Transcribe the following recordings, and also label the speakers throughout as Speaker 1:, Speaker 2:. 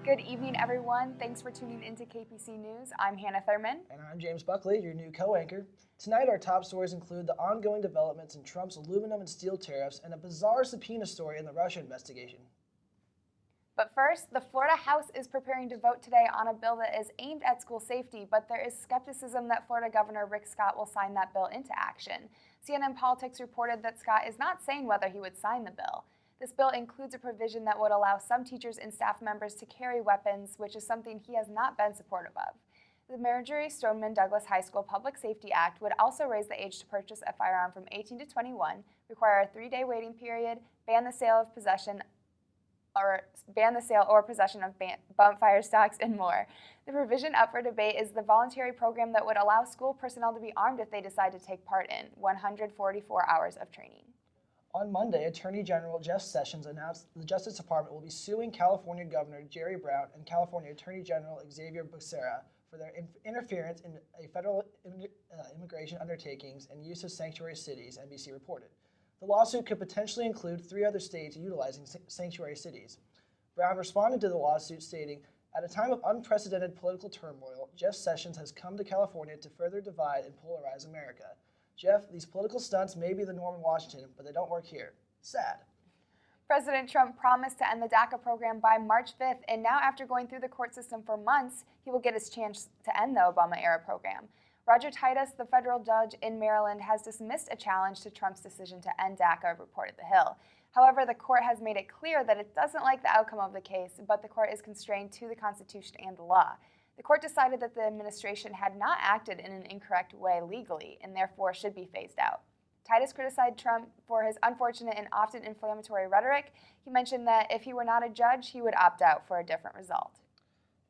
Speaker 1: Good evening, everyone. Thanks for tuning into KPC News. I'm Hannah Thurman.
Speaker 2: And I'm James Buckley, your new co-anchor. Tonight, our top stories include the ongoing developments in Trump's aluminum and steel tariffs and a bizarre subpoena story in the Russia investigation.
Speaker 1: But first, the Florida House is preparing to vote today on a bill that is aimed at school safety, but there is skepticism that Florida Governor Rick Scott will sign that bill into action. CNN Politics reported that Scott is not saying whether he would sign the bill. This bill includes a provision that would allow some teachers and staff members to carry weapons, which is something he has not been supportive of. The Marjorie Stoneman Douglas High School Public Safety Act would also raise the age to purchase a firearm from 18 to 21, require a 3-day waiting period, ban the sale or possession of bump fire stocks, and more. The provision up for debate is the voluntary program that would allow school personnel to be armed if they decide to take part in 144 hours of training.
Speaker 2: On Monday, Attorney General Jeff Sessions announced the Justice Department will be suing California Governor Jerry Brown and California Attorney General Xavier Becerra for their interference in a federal immigration undertakings and use of sanctuary cities, NBC reported. The lawsuit could potentially include 3 other states utilizing sanctuary cities. Brown responded to the lawsuit stating, "At a time of unprecedented political turmoil, Jeff Sessions has come to California to further divide and polarize America. Jeff, these political stunts may be the norm in Washington, but they don't work here. Sad."
Speaker 1: President Trump promised to end the DACA program by March 5th, and now after going through the court system for months, he will get his chance to end the Obama-era program. Roger Titus, the federal judge in Maryland, has dismissed a challenge to Trump's decision to end DACA, reported The Hill. However, the court has made it clear that it doesn't like the outcome of the case, but the court is constrained to the Constitution and the law. The court decided that the administration had not acted in an incorrect way legally and therefore should be phased out. Titus criticized Trump for his unfortunate and often inflammatory rhetoric. He mentioned that if he were not a judge, he would opt out for a different result.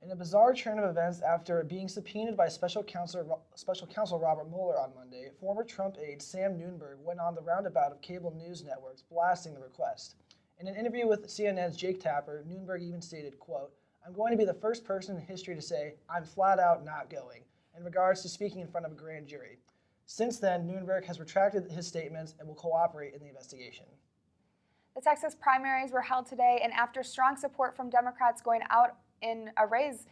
Speaker 2: In a bizarre turn of events, after being subpoenaed by Special Counsel Robert Mueller on Monday, former Trump aide Sam Nunberg went on the roundabout of cable news networks blasting the request. In an interview with CNN's Jake Tapper, Nunberg even stated, quote, "I'm going to be the first person in history to say I'm flat out not going," in regards to speaking in front of a grand jury. Since then, Nunberg has retracted his statements and will cooperate in the investigation.
Speaker 1: The Texas primaries were held today, and after strong support from Democrats going out and a raise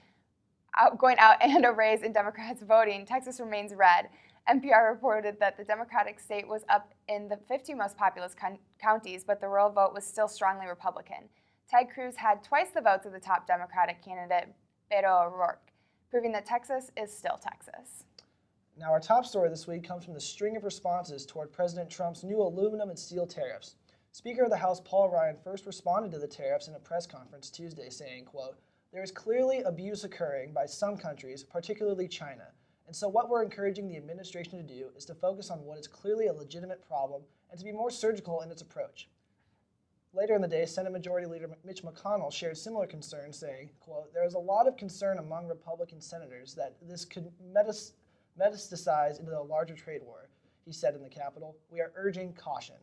Speaker 1: in Democrats voting, Texas remains red. NPR reported that the Democratic state was up in the 50 most populous counties, but the rural vote was still strongly Republican. Ted Cruz had twice the votes of the top Democratic candidate, Beto O'Rourke, proving that Texas is still Texas.
Speaker 2: Now, our top story this week comes from the string of responses toward President Trump's new aluminum and steel tariffs. Speaker of the House Paul Ryan first responded to the tariffs in a press conference Tuesday, saying, quote, "There is clearly abuse occurring by some countries, particularly China. And so what we're encouraging the administration to do is to focus on what is clearly a legitimate problem and to be more surgical in its approach." Later in the day, Senate Majority Leader Mitch McConnell shared similar concerns, saying, quote, "There is a lot of concern among Republican senators that this could metastasize into a larger trade war," he said in the Capitol. "We are urging caution."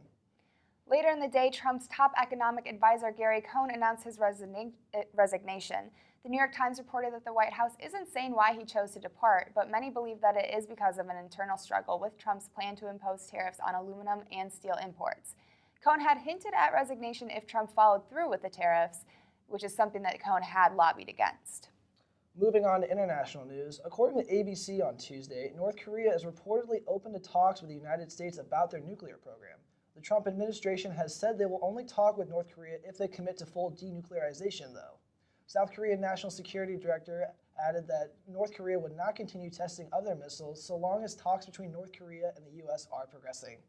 Speaker 1: Later in the day, Trump's top economic advisor, Gary Cohn, announced his resignation. The New York Times reported that the White House isn't saying why he chose to depart, but many believe that it is because of an internal struggle with Trump's plan to impose tariffs on aluminum and steel imports. Cohn had hinted at resignation if Trump followed through with the tariffs, which is something that Cohn had lobbied against.
Speaker 2: Moving on to international news, according to ABC on Tuesday, North Korea is reportedly open to talks with the United States about their nuclear program. The Trump administration has said they will only talk with North Korea if they commit to full denuclearization, though. South Korean National Security Director added that North Korea would not continue testing other missiles so long as talks between North Korea and the U.S. are progressing.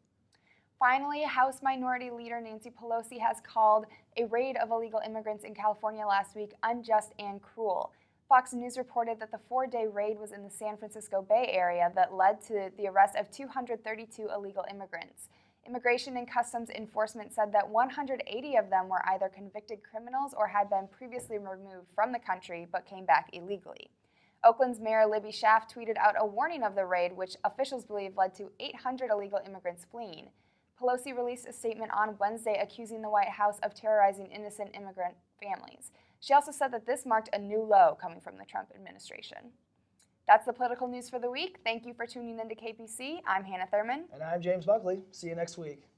Speaker 1: Finally, House Minority Leader Nancy Pelosi has called a raid of illegal immigrants in California last week unjust and cruel. Fox News reported that the 4-day raid was in the San Francisco Bay Area that led to the arrest of 232 illegal immigrants. Immigration and Customs Enforcement said that 180 of them were either convicted criminals or had been previously removed from the country but came back illegally. Oakland's Mayor Libby Schaaf tweeted out a warning of the raid, which officials believe led to 800 illegal immigrants fleeing. Pelosi released a statement on Wednesday accusing the White House of terrorizing innocent immigrant families. She also said that this marked a new low coming from the Trump administration. That's the political news for the week. Thank you for tuning in to KPC. I'm Hannah Thurman.
Speaker 2: And I'm James Buckley. See you next week.